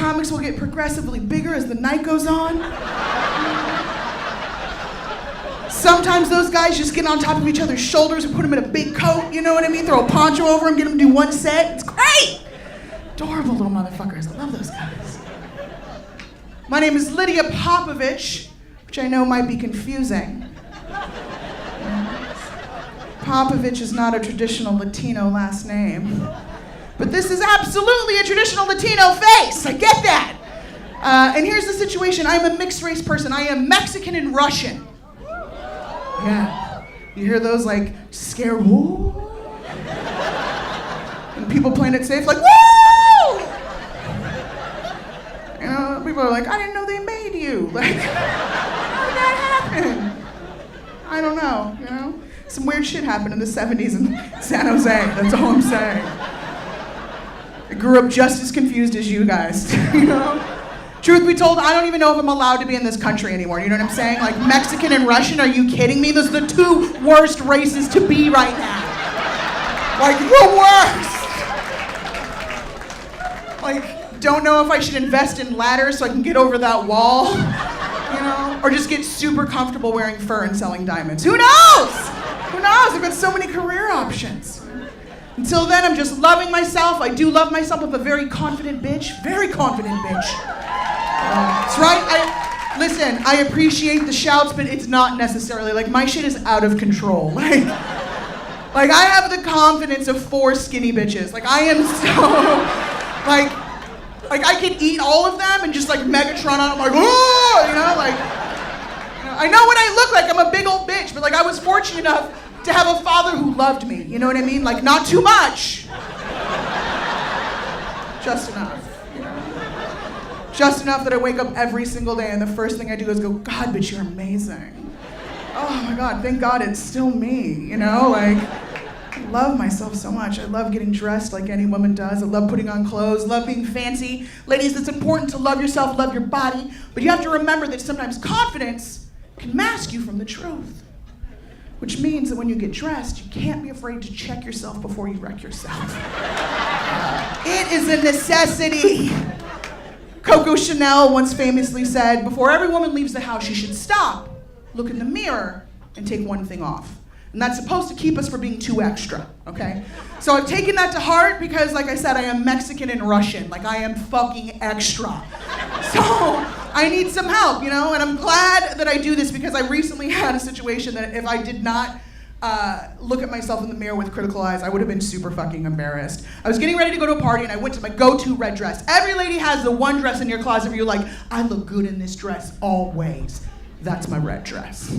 comics will get progressively bigger as the night goes on. Sometimes those guys just get on top of each other's shoulders and put them in a big coat, you know what I mean? Throw a poncho over them, get them to do one set. It's great! Adorable little motherfuckers. I love those guys. My name is Lydia Popovich, which I know might be confusing. Popovich is not a traditional Latino last name. But this is absolutely a traditional Latino face. I get that. And here's the situation. I'm a mixed race person. I am Mexican and Russian. Yeah. You hear those like scare woo? And people playing it safe like woo! You know, people are like, I didn't know they made you. Like, how did that happen? I don't know, you know? Some weird shit happened in the 70s in San Jose. That's all I'm saying. I grew up just as confused as you guys, you know? Truth be told, I don't even know if I'm allowed to be in this country anymore, you know what I'm saying? Like, Mexican and Russian, are you kidding me? Those are the two worst races to be right now. Like, the worst! Like, don't know if I should invest in ladders so I can get over that wall, you know? Or just get super comfortable wearing fur and selling diamonds. Who knows? Who knows? I've got so many career options. Until then, I'm just loving myself. I do love myself. I'm a very confident bitch. Very confident bitch. That's right. Listen, I appreciate the shouts, but it's not necessarily. Like, my shit is out of control. Like I have the confidence of 4 skinny bitches. Like, I am so, like I could eat all of them and just like Megatron on. I'm like, oh, you know, like, you know, I know what I look like. I'm a big old bitch, but like, I was fortunate enough to have a father who loved me. You know what I mean? Like, not too much. Just enough. Just enough that I wake up every single day and the first thing I do is go, God, bitch, you're amazing. Oh my God, thank God it's still me, you know? Like, I love myself so much. I love getting dressed like any woman does. I love putting on clothes, love being fancy. Ladies, it's important to love yourself, love your body, but you have to remember that sometimes confidence can mask you from the truth. Which means that when you get dressed, you can't be afraid to check yourself before you wreck yourself. It is a necessity. Coco Chanel once famously said, before every woman leaves the house, she should stop, look in the mirror, and take one thing off. And that's supposed to keep us from being too extra, okay? So I've taken that to heart because, like I said, I am Mexican and Russian. Like, I am fucking extra. So I need some help, you know? And I'm glad that I do this because I recently had a situation that if I did not look at myself in the mirror with critical eyes, I would have been super fucking embarrassed. I was getting ready to go to a party and I went to my go-to red dress. Every lady has the one dress in your closet where you're like, I look good in this dress always. That's my red dress.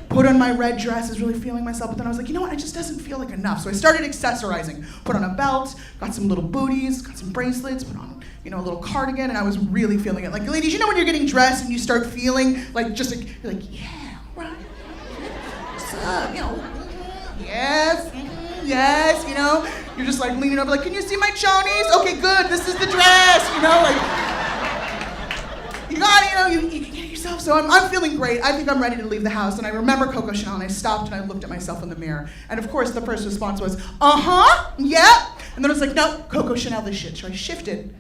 Put on my red dress, I was really feeling myself, but then I was like, you know what, it just doesn't feel like enough. So I started accessorizing. Put on a belt, got some little booties, got some bracelets, put on, you know, a little cardigan, and I was really feeling it. Like, ladies, you know when you're getting dressed and you start feeling like, just like, you're like, yeah, right, what's up, you know, yes, yes, you know, you're just like leaning over like, can you see my chonies? Okay, good, this is the dress, you know, like, you got it, you know, you get yourself, so I'm feeling great. I think I'm ready to leave the house, and I remember Coco Chanel, and I stopped and I looked at myself in the mirror, and of course the first response was, uh-huh, yep, and then I was like, no, Coco Chanel this shit, so I shifted,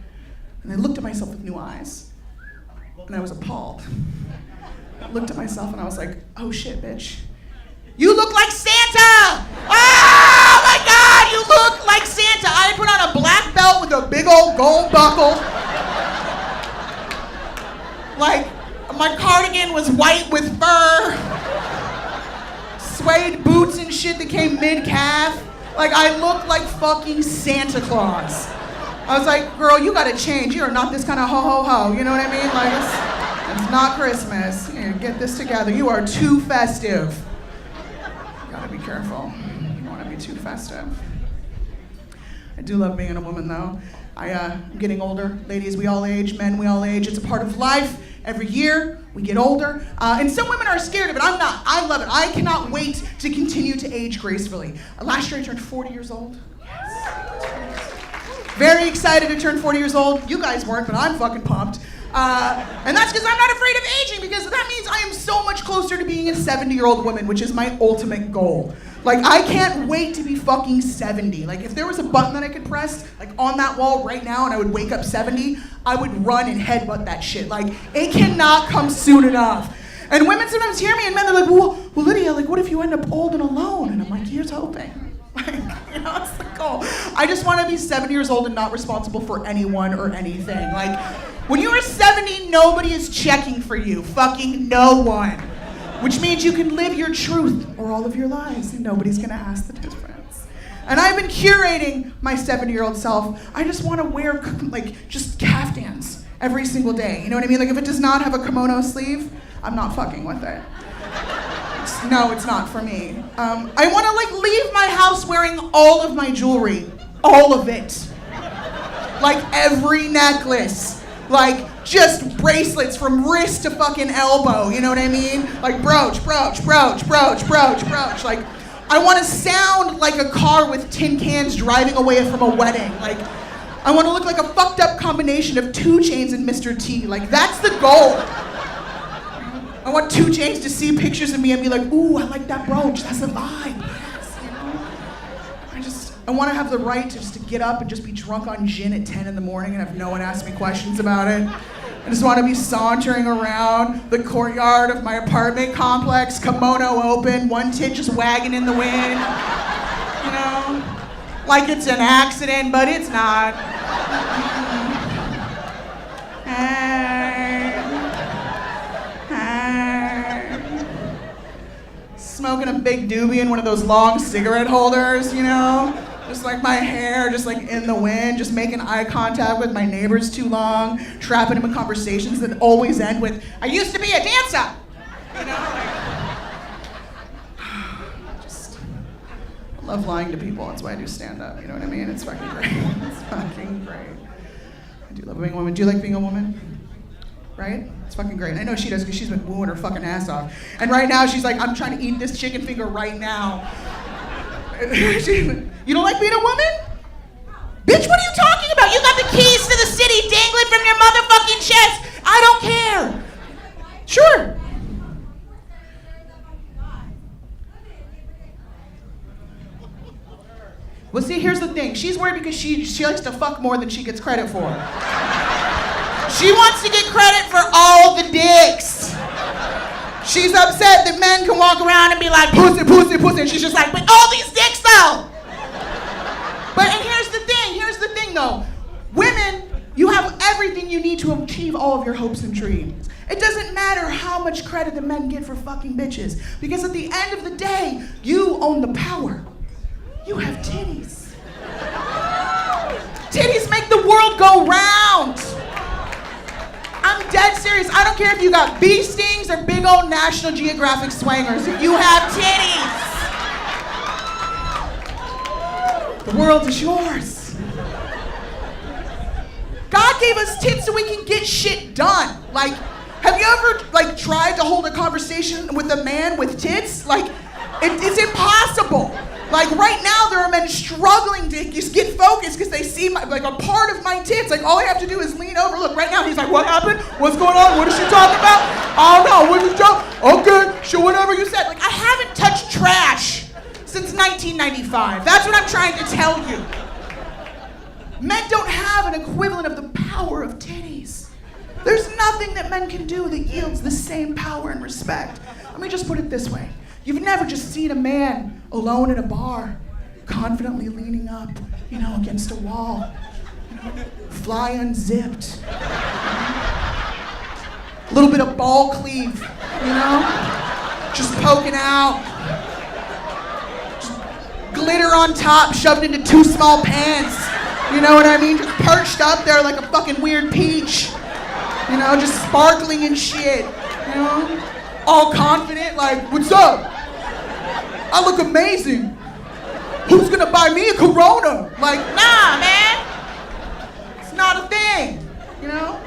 and I looked at myself with new eyes, and I was appalled. I looked at myself and I was like, oh shit, bitch. You look like Santa! Oh my God, you look like Santa! I put on a black belt with a big old gold buckle. Like, my cardigan was white with fur. Suede boots and shit that came mid-calf. Like, I looked like fucking Santa Claus. I was like, girl, you gotta change. You are not this kind of ho-ho-ho, you know what I mean? Like, it's not Christmas. Here, get this together. You are too festive. Be careful. You don't want to be too festive. I do love being a woman, though. I'm getting older. Ladies, we all age. Men, we all age. It's a part of life. Every year, we get older. And some women are scared of it. I'm not. I love it. I cannot wait to continue to age gracefully. Last year, I turned 40 years old. Yes. Very excited to turn 40 years old. You guys weren't, but I'm fucking pumped. And that's because I'm not afraid of aging, because that means I am so much closer to being a 70-year-old woman, which is my ultimate goal. Like, I can't wait to be fucking 70. Like, if there was a button that I could press, like, on that wall right now and I would wake up 70, I would run and headbutt that shit. Like, it cannot come soon enough. And women sometimes hear me and men, they're like, well, Lydia, like, what if you end up old and alone? And I'm like, here's hoping. Like, that's the goal. I just want to be 70 years old and not responsible for anyone or anything. Like, when you are 70, nobody is checking for you. Fucking no one. Which means you can live your truth or all of your lies and nobody's gonna ask the difference. And I've been curating my 70-year-old self. I just wanna wear like just caftans every single day. You know what I mean? Like if it does not have a kimono sleeve, I'm not fucking with it. No, it's not for me. I wanna like leave my house wearing all of my jewelry. All of it. Like every necklace. Like, just bracelets from wrist to fucking elbow, you know what I mean? Like, brooch. Like, I want to sound like a car with tin cans driving away from a wedding. Like, I want to look like a fucked up combination of 2 Chainz and Mr. T. Like, that's the goal. I want 2 Chainz to see pictures of me and be like, ooh, I like that brooch. That's the vibe. Yes, you know? I want to have the right to just to get up and just be drunk on gin at 10 in the morning and have no one ask me questions about it. I just want to be sauntering around the courtyard of my apartment complex, kimono open, one tit just wagging in the wind. You know? Like it's an accident, but it's not. Smoking a big doobie in one of those long cigarette holders, you know? Just like my hair, just like in the wind, just making eye contact with my neighbors too long, trapping them in conversations that always end with, I used to be a dancer! You know, like, I love lying to people, that's why I do stand-up, you know what I mean? It's fucking great, it's fucking great. I do love being a woman. Do you like being a woman? Right? It's fucking great. I know she does because she's been wooing her fucking ass off. And right now she's like, I'm trying to eat this chicken finger right now. You don't like being a woman? Bitch, what are you talking about? You got the keys to the city dangling from your motherfucking chest. I don't care. Sure. Well, see, here's the thing. She's worried because she likes to fuck more than she gets credit for. She wants to get credit for all the dicks. She's upset that men can walk around and be like, pussy, pussy, pussy, and she's just like, but all these dicks though! And here's the thing though. Women, you have everything you need to achieve all of your hopes and dreams. It doesn't matter how much credit the men get for fucking bitches, because at the end of the day, you own the power. You have titties. Titties make the world go round. I'm dead serious. I don't care if you got bee stings or big old National Geographic swangers. You have titties. The world is yours. God gave us tits so we can get shit done. Like, have you ever like tried to hold a conversation with a man with tits? Like, it's impossible. Like right now, there are men struggling to just get focused because they see like a part of my tits. Like all I have to do is lean over. Look, right now he's like, "What happened? What's going on? What is she talking about? I don't know. What is she talking? Okay, sure, whatever you said." Like I haven't touched trash since 1995. That's what I'm trying to tell you. Men don't have an equivalent of the power of titties. There's nothing that men can do that yields the same power and respect. Let me just put it this way. You've never just seen a man alone in a bar, confidently leaning up, you know, against a wall, you know, fly unzipped, a little bit of ball cleave, you know, just poking out, just glitter on top, shoved into 2 small pants, you know what I mean? Just perched up there like a fucking weird peach, you know, just sparkling and shit, you know? All confident, like, what's up? I look amazing. Who's gonna buy me a Corona? Like, nah, man. It's not a thing, you know?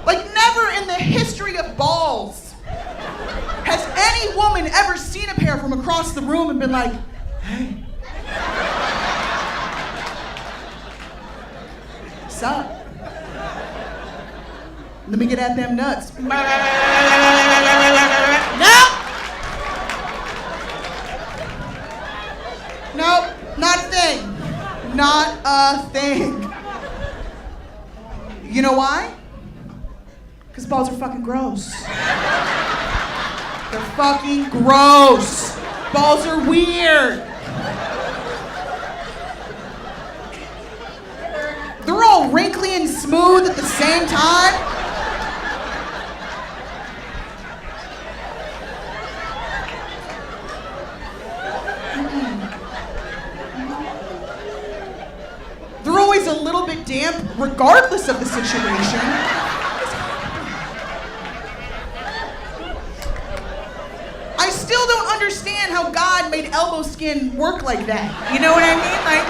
Like, never in the history of balls has any woman ever seen a pair from across the room and been like, hey. What's up? Let me get at them nuts. No! Not a thing. You know why? Because balls are fucking gross. They're fucking gross. Balls are weird. They're all wrinkly and smooth at the same time. They're always a little bit damp, regardless of the situation. I still don't understand how God made elbow skin work like that. You know what I mean? Like,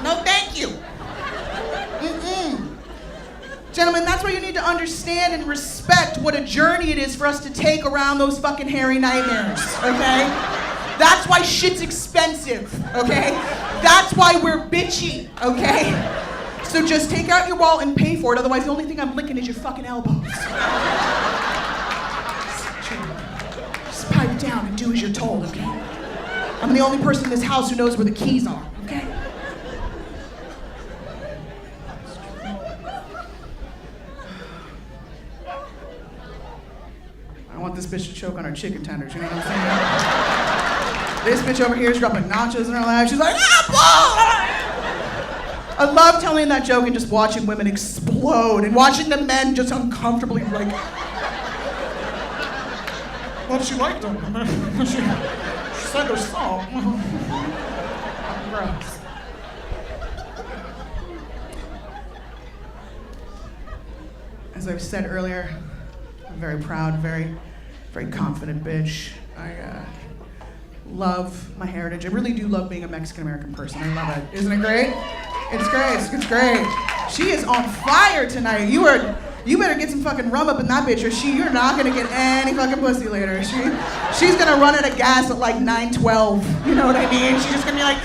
no, thank you. Gentlemen, that's why you need to understand and respect what a journey it is for us to take around those fucking hairy nightmares, okay? That's why shit's expensive, okay? That's why we're bitchy, okay? So just take out your wallet and pay for it, otherwise the only thing I'm licking is your fucking elbows. Just pipe down and do as you're told, okay? I'm the only person in this house who knows where the keys are, okay? I want this bitch to choke on her chicken tenders, you know what I'm saying? This bitch over here is dropping nachos in her lap. She's like, ah, I love telling that joke and just watching women explode and watching the men just uncomfortably like, well, she liked them. She said there's salt. Gross. As I've said earlier, I'm very proud, very confident bitch. I love my heritage. I really do love being a Mexican-American person. I love it. Isn't it great? It's great. It's great. She is on fire tonight. You better get some fucking rum up in that bitch, or you're not gonna get any fucking pussy later. She's gonna run out of gas at like 9:12. You know what I mean? She's just gonna be like,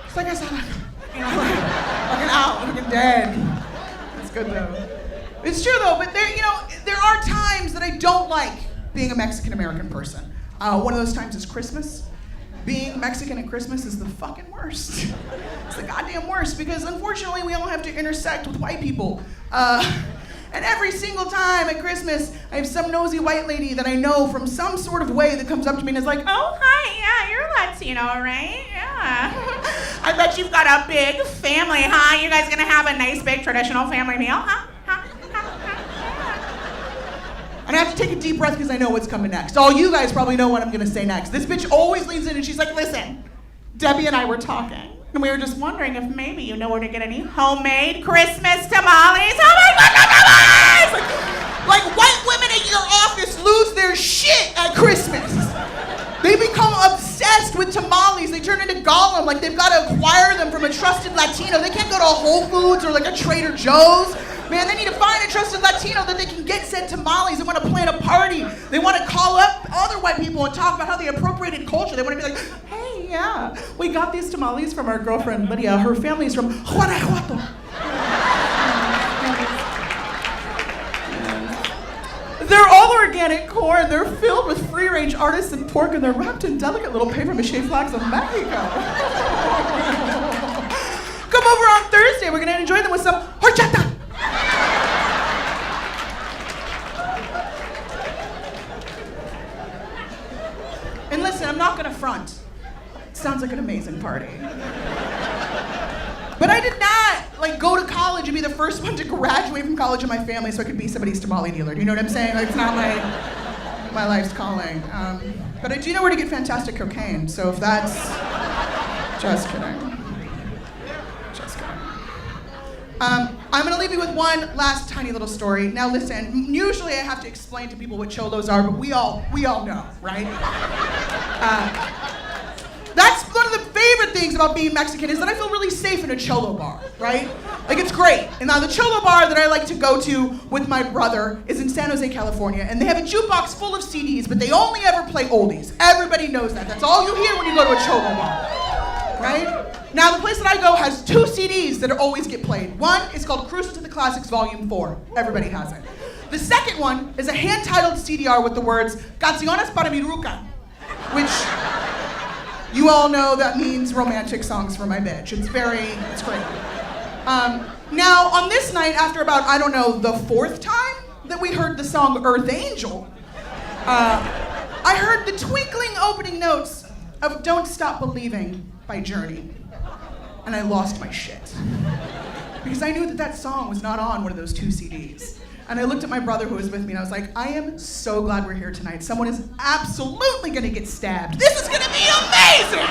it's like I said, you know, like, fucking out, fucking dead. It's good though. It's true though, but there are times that I don't like being a Mexican-American person. One of those times is Christmas. Being Mexican at Christmas is the fucking worst. It's the goddamn worst, because unfortunately we all have to intersect with white people. And every single time at Christmas, I have some nosy white lady that I know from some sort of way that comes up to me and is like, oh, hi, yeah, you're Latino, right? Yeah. I bet you've got a big family, huh? You guys gonna have a nice, big, traditional family meal, huh? And I have to take a deep breath because I know what's coming next. All you guys probably know what I'm gonna say next. This bitch always leans in and she's like, listen, Debbie and I were talking, and we were just wondering if maybe you know where to get any homemade Christmas tamales. Oh my God, tamales! Like white women at your office lose their shit at Christmas. They become obsessed with tamales. They turn into Gollum, like they've got to acquire them from a trusted Latino. They can't go to a Whole Foods or like a Trader Joe's. Man, they need to find a trusted Latino that they can get sent tamales. They want to plan a party. They want to call up other white people and talk about how they appropriated culture. They want to be like, hey, yeah, we got these tamales from our girlfriend Lydia. Her family's from Guanajuato. They're all organic corn. They're filled with free-range artisan pork, and they're wrapped in delicate little papier-mâché flags of Mexico. Come over on Thursday. We're going to enjoy them with some horchata. And listen, I'm not gonna front. It sounds like an amazing party. But I did not go to college and be the first one to graduate from college in my family so I could be somebody's tamale dealer. Do you know what I'm saying? Like, it's not my life's calling. But I do know where to get fantastic cocaine, so if that's... Just kidding. I'm gonna leave you with one last tiny little story. Now listen, usually I have to explain to people what cholos are, but we all know, right? That's one of the favorite things about being Mexican is that I feel really safe in a cholo bar, right? Like, it's great. And now the cholo bar that I like to go to with my brother is in San Jose, California, and they have a jukebox full of CDs, but they only ever play oldies. Everybody knows that. That's all you hear when you go to a cholo bar, right? Now, the place that I go has 2 CDs that always get played. One is called Cruising to the Classics Volume 4. Everybody has it. The second one is a hand-titled CDR with the words, Canciones para mi ruca. which you all know that means romantic songs for my bitch. It's great. Now, on this night, after about, I don't know, the fourth time that we heard the song Earth Angel, I heard the twinkling opening notes of Don't Stop Believing by Journey. And I lost my shit. Because I knew that song was not on one of those 2 CDs. And I looked at my brother who was with me and I was like, I am so glad we're here tonight. Someone is absolutely gonna get stabbed. This is gonna be amazing!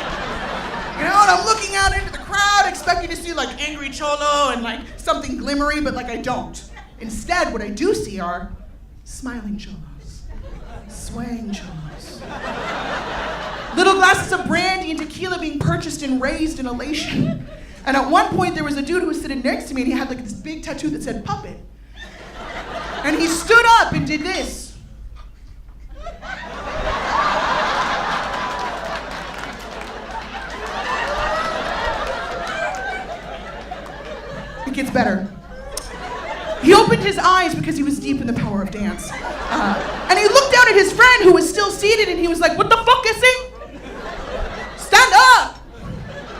You know, and I'm looking out into the crowd expecting to see like angry cholo and like something glimmery, but like I don't. Instead, what I do see are smiling cholos, swaying cholos. Little glasses of brandy and tequila being purchased and raised in elation. And at one point there was a dude who was sitting next to me and he had like this big tattoo that said puppet. And he stood up and did this. It gets better. He opened his eyes because he was deep in the power of dance. And he looked down at his friend who was still seated and he was like, what the fuck is he? Stand up!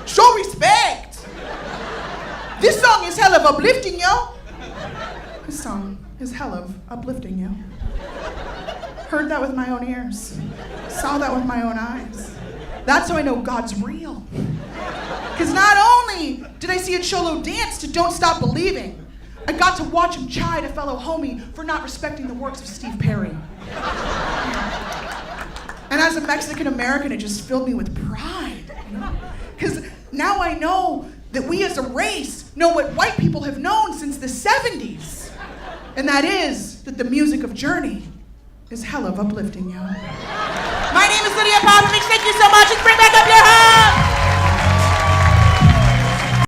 Show respect! This song is hell of uplifting, yo. This song is hell of uplifting, yo. Heard that with my own ears. Saw that with my own eyes. That's how I know God's real. Because not only did I see a cholo dance to Don't Stop Believing, I got to watch him chide a fellow homie for not respecting the works of Steve Perry. And as a Mexican American, it just filled me with pride. Because now I know that we as a race know what white people have known since the 70s. And that is that the music of Journey is hell of uplifting, yo. My name is Lydia Popovich. Thank you so much. Let's bring back up your hands.